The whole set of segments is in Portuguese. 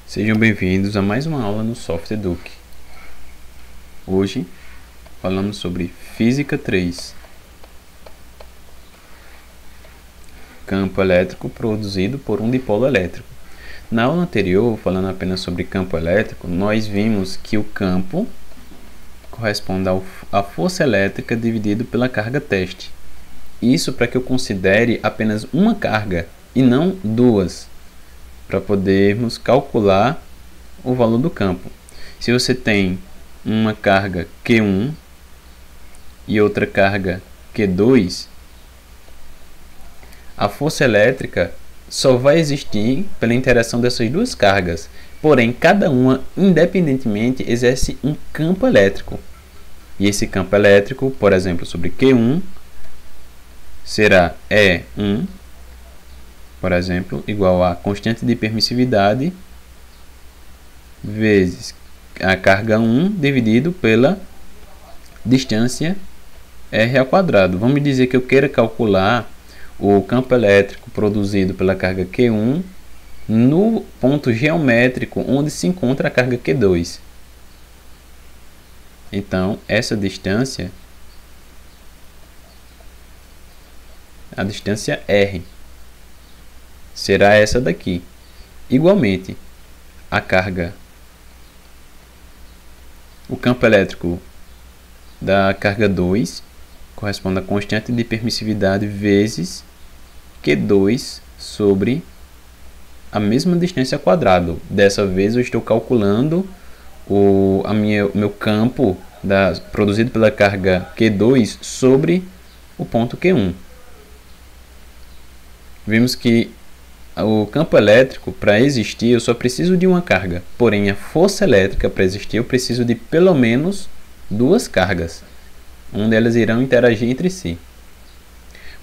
Sejam bem-vindos a mais uma aula no SoftEduc. Hoje falamos sobre Física 3. Campo elétrico produzido por um dipolo elétrico. Na aula anterior, falando apenas sobre campo elétrico, nós vimos que o campo corresponde à força elétrica dividido pela carga teste. Isso para que eu considere apenas uma carga e não duas, para podermos calcular o valor do campo. Se você tem uma carga Q1 e outra carga Q2, a força elétrica só vai existir pela interação dessas duas cargas, porém cada uma independentemente exerce um campo elétrico. E esse campo elétrico, por exemplo, sobre Q1 será E1, por exemplo, igual a constante de permissividade vezes a carga 1 dividido pela distância R ao quadrado. Vamos dizer que eu queira calcular o campo elétrico produzido pela carga Q1 no ponto geométrico onde se encontra a carga Q2. Então, essa distância, a distância R, será essa daqui. Igualmente, o campo elétrico da carga 2 corresponde à constante de permissividade vezes Q2 sobre a mesma distância ao quadrado. Dessa vez eu estou calculando o meu campo produzido pela carga Q2 sobre o ponto Q1. Vimos que o campo elétrico, para existir, eu só preciso de uma carga. Porém, a força elétrica, para existir, eu preciso de pelo menos duas cargas, onde elas irão interagir entre si.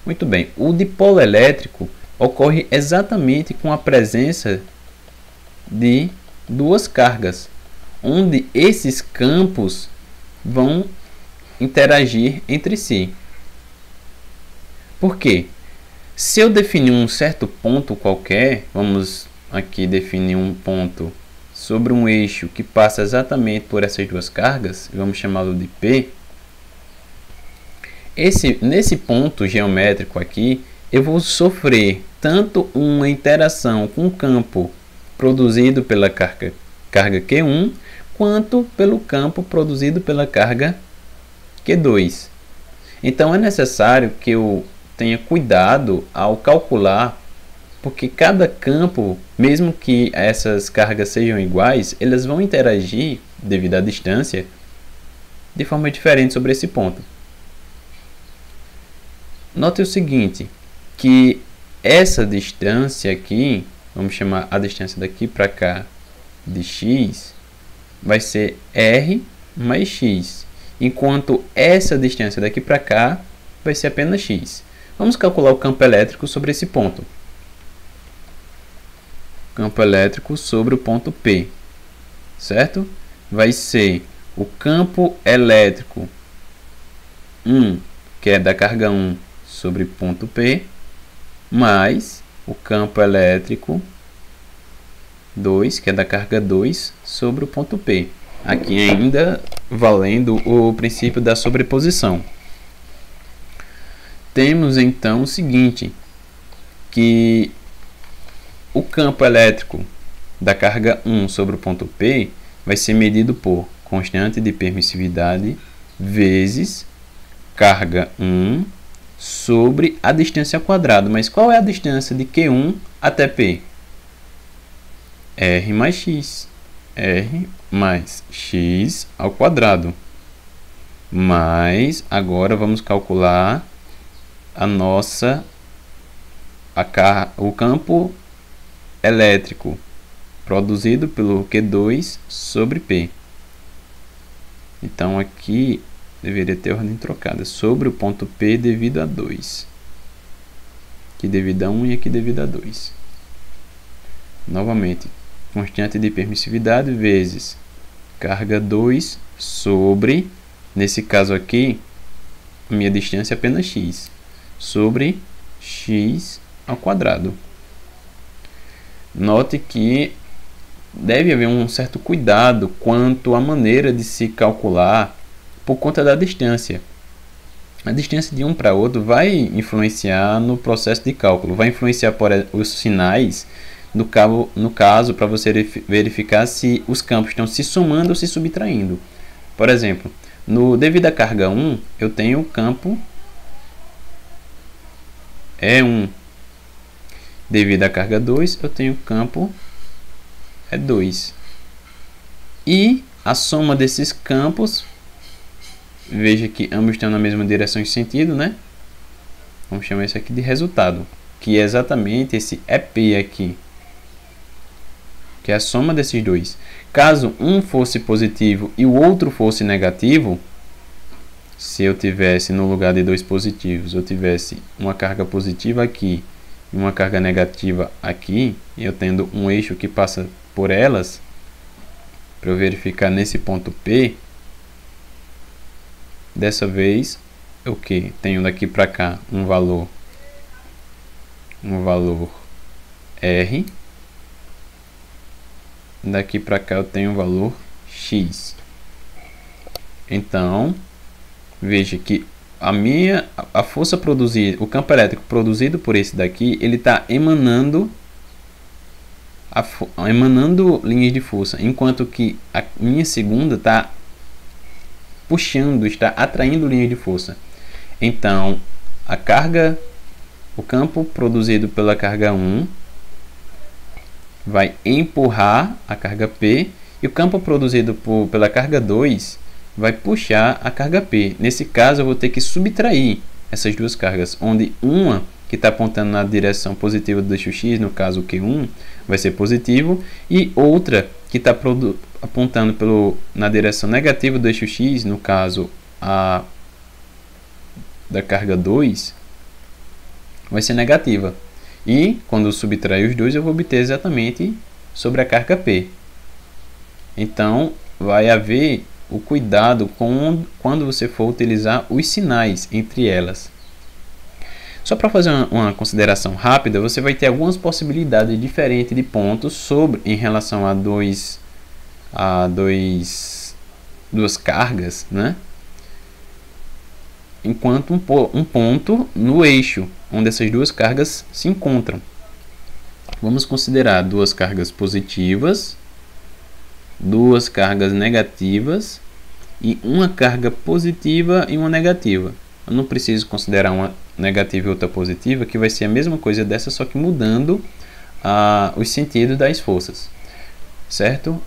Muito bem, o dipolo elétrico ocorre exatamente com a presença de duas cargas, onde esses campos vão interagir entre si. Por quê? Se eu definir um certo ponto qualquer, vamos aqui definir um ponto sobre um eixo que passa exatamente por essas duas cargas, vamos chamá-lo de P. Nesse ponto geométrico aqui, eu vou sofrer tanto uma interação com o campo produzido pela carga Q1, quanto pelo campo produzido pela carga Q2. Então é necessário que eu tenha cuidado ao calcular, porque cada campo, mesmo que essas cargas sejam iguais, elas vão interagir, devido à distância, de forma diferente sobre esse ponto. Note o seguinte, que essa distância aqui, vamos chamar a distância daqui para cá de x, vai ser r mais x, enquanto essa distância daqui para cá vai ser apenas x. Vamos calcular o campo elétrico sobre esse ponto. Campo elétrico sobre o ponto P, certo? Vai ser o campo elétrico 1, que é da carga 1, sobre ponto P, mais o campo elétrico 2, que é da carga 2, sobre o ponto P. Aqui ainda valendo o princípio da sobreposição. Temos então o seguinte, que o campo elétrico da carga 1 sobre o ponto P vai ser medido por constante de permissividade vezes carga 1 sobre a distância ao quadrado. Mas qual é a distância de Q1 até P? R mais X. R mais X ao quadrado. Mas agora vamos calcular o campo elétrico produzido pelo Q2 sobre P. Então aqui deveria ter ordem trocada, sobre o ponto P devido a 2. Aqui devido a 1 e aqui devido a 2. Novamente, constante de permissividade vezes carga 2 sobre, nesse caso aqui, a minha distância é apenas x, sobre x ao quadrado. Note que deve haver um certo cuidado quanto à maneira de se calcular por conta da distância. A distância de um para outro vai influenciar no processo de cálculo, vai influenciar por os sinais no caso para você verificar se os campos estão se somando ou se subtraindo. Por exemplo, devido à carga 1, eu tenho o campo E1. Devido à carga 2, eu tenho o campo E2. E a soma desses campos, veja que ambos estão na mesma direção de sentido, né? Vamos chamar isso aqui de resultado, que é exatamente esse EP aqui, que é a soma desses dois. Caso um fosse positivo e o outro fosse negativo, se eu tivesse no lugar de dois positivos, eu tivesse uma carga positiva aqui e uma carga negativa aqui, e eu tendo um eixo que passa por elas, para eu verificar nesse ponto P, dessa vez o que? Tenho daqui para cá um valor R, daqui para cá eu tenho um valor X. Então, veja que a força produzida, o campo elétrico produzido por esse daqui, ele está emanando linhas de força, enquanto que a minha segunda está puxando, está atraindo linhas de força. Então, o campo produzido pela carga 1 vai empurrar a carga P, e o campo produzido pela carga 2 vai puxar a carga P. Nesse caso, eu vou ter que subtrair essas duas cargas, onde uma que está apontando na direção positiva do eixo X, no caso o Q1, vai ser positivo, e outra que está apontando na direção negativa do eixo X, no caso a da carga 2, vai ser negativa. E quando eu subtrair os dois, eu vou obter exatamente sobre a carga P. Então, vai haver o cuidado quando você for utilizar os sinais entre elas. Só para fazer uma consideração rápida, você vai ter algumas possibilidades diferentes de pontos em relação a duas cargas, né? Enquanto um ponto no eixo, onde essas duas cargas se encontram. Vamos considerar duas cargas positivas, duas cargas negativas e uma carga positiva e uma negativa. Eu não preciso considerar uma negativa e outra positiva, que vai ser a mesma coisa dessa, só que mudando os sentidos das forças, certo?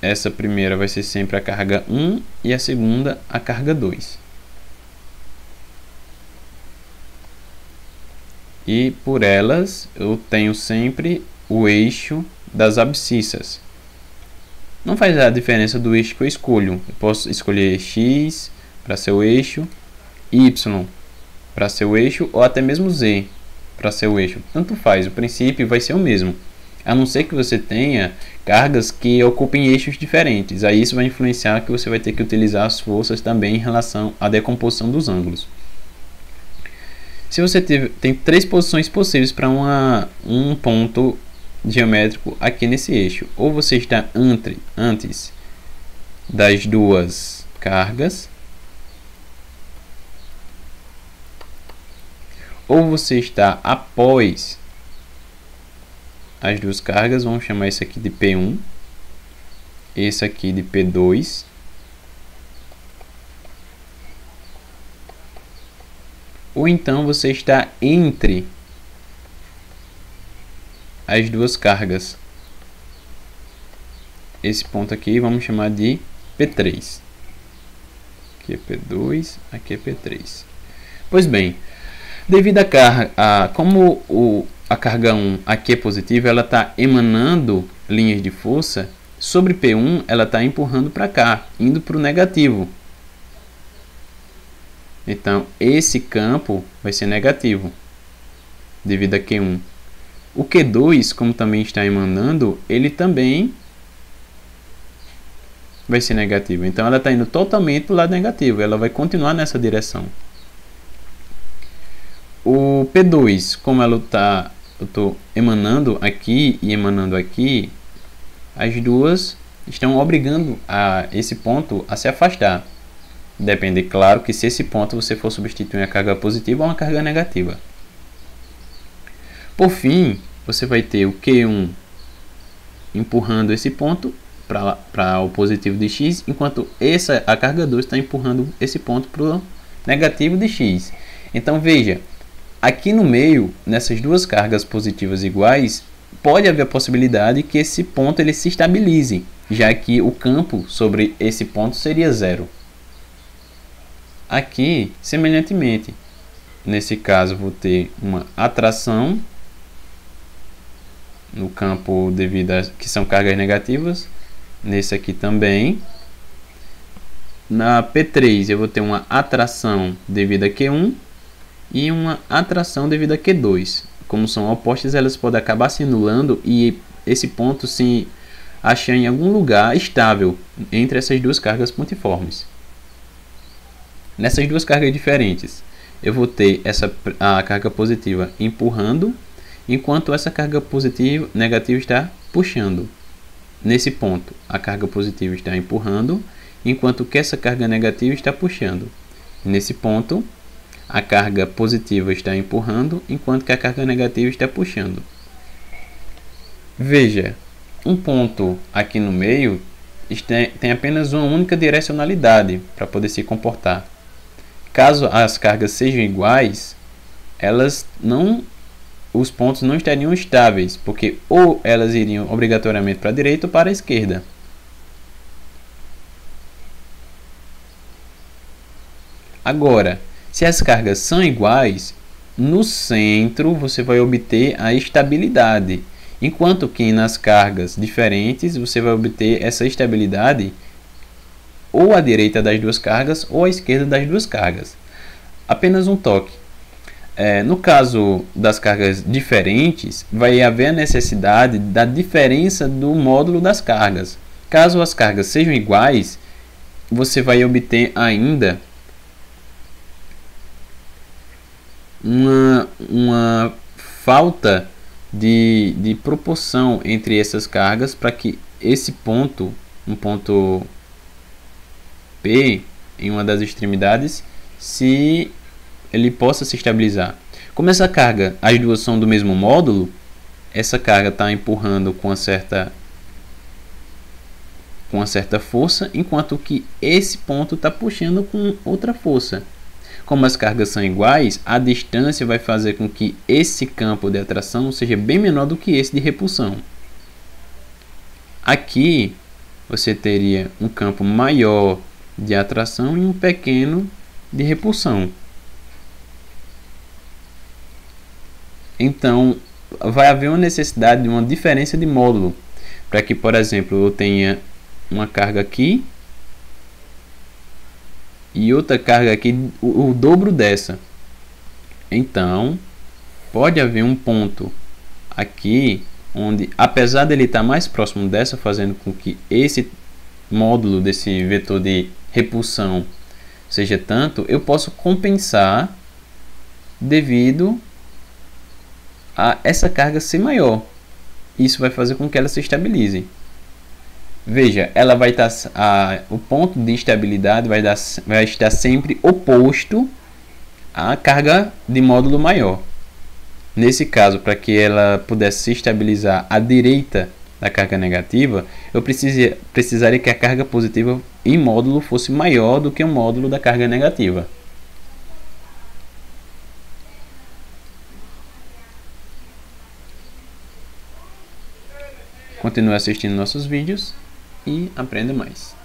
Essa primeira vai ser sempre a carga 1 e a segunda a carga 2. E por elas eu tenho sempre o eixo das abscissas. Não faz a diferença do eixo que eu escolho. Eu posso escolher X para ser o eixo, Y para ser o eixo, ou até mesmo Z para ser o eixo. Tanto faz, o princípio vai ser o mesmo. A não ser que você tenha cargas que ocupem eixos diferentes. Aí isso vai influenciar que você vai ter que utilizar as forças também em relação à decomposição dos ângulos. Se você tem três posições possíveis para um ponto geométrico aqui nesse eixo, ou você está antes das duas cargas, ou você está após as duas cargas. Vamos chamar isso aqui de P1, esse aqui de P2, ou então você está entre as duas cargas. Esse ponto aqui vamos chamar de P3. Aqui é P2, aqui é P3. Pois bem, devido à carga, como a carga 1 aqui é positiva, ela está emanando linhas de força, sobre P1 ela está empurrando para cá, indo para o negativo. Então, esse campo vai ser negativo, devido a Q1. O Q2, como também está emanando, ele também vai ser negativo. Então, ela está indo totalmente para o lado negativo, ela vai continuar nessa direção. O P2, como ela está eu estou emanando aqui e emanando aqui, as duas estão obrigando esse ponto a se afastar. Depende, claro, que se esse ponto você for substituir uma carga positiva ou uma carga negativa. Por fim, você vai ter o Q1 empurrando esse ponto para o positivo de x, enquanto a carga 2 está empurrando esse ponto para o negativo de x. Então veja, aqui no meio, nessas duas cargas positivas iguais, pode haver a possibilidade que esse ponto ele se estabilize, já que o campo sobre esse ponto seria zero. Aqui, semelhantemente, nesse caso vou ter uma atração no campo devido a que são cargas negativas, nesse aqui também. Na P3 eu vou ter uma atração devido a Q1 e uma atração devido a Q2. Como são opostas, elas podem acabar se anulando e esse ponto se achar em algum lugar estável entre essas duas cargas pontiformes. Nessas duas cargas diferentes, eu vou ter a carga positiva empurrando, enquanto essa carga negativa está puxando. Nesse ponto, a carga positiva está empurrando, enquanto que essa carga negativa está puxando. Nesse ponto, a carga positiva está empurrando, enquanto que a carga negativa está puxando. Veja, um ponto aqui no meio tem apenas uma única direcionalidade para poder se comportar. Caso as cargas sejam iguais, os pontos não estariam estáveis, porque ou elas iriam obrigatoriamente para a direita ou para a esquerda. Agora, se as cargas são iguais, no centro você vai obter a estabilidade, enquanto que nas cargas diferentes você vai obter essa estabilidade ou à direita das duas cargas ou à esquerda das duas cargas. Apenas um toque. No caso das cargas diferentes, vai haver a necessidade da diferença do módulo das cargas. Caso as cargas sejam iguais, você vai obter ainda uma falta de proporção entre essas cargas para que esse ponto, um ponto P em uma das extremidades, se ele possa se estabilizar. Como essa carga, as duas são do mesmo módulo, essa carga está empurrando com uma certa força, enquanto que esse ponto está puxando com outra força. Como as cargas são iguais, a distância vai fazer com que esse campo de atração seja bem menor do que esse de repulsão. Aqui você teria um campo maior de atração e um pequeno de repulsão. Então, vai haver uma necessidade de uma diferença de módulo, para que, por exemplo, eu tenha uma carga aqui e outra carga aqui, o dobro dessa. Então, pode haver um ponto aqui, onde, apesar dele estar mais próximo dessa, fazendo com que esse módulo desse vetor de repulsão seja tanto, eu posso compensar devido a essa carga ser maior. Isso vai fazer com que ela se estabilize. Veja, ela vai estar o ponto de estabilidade vai estar sempre oposto à carga de módulo maior. Nesse caso, para que ela pudesse se estabilizar à direita da carga negativa, eu precisaria que a carga positiva em módulo fosse maior do que o módulo da carga negativa. Continue assistindo nossos vídeos e aprenda mais.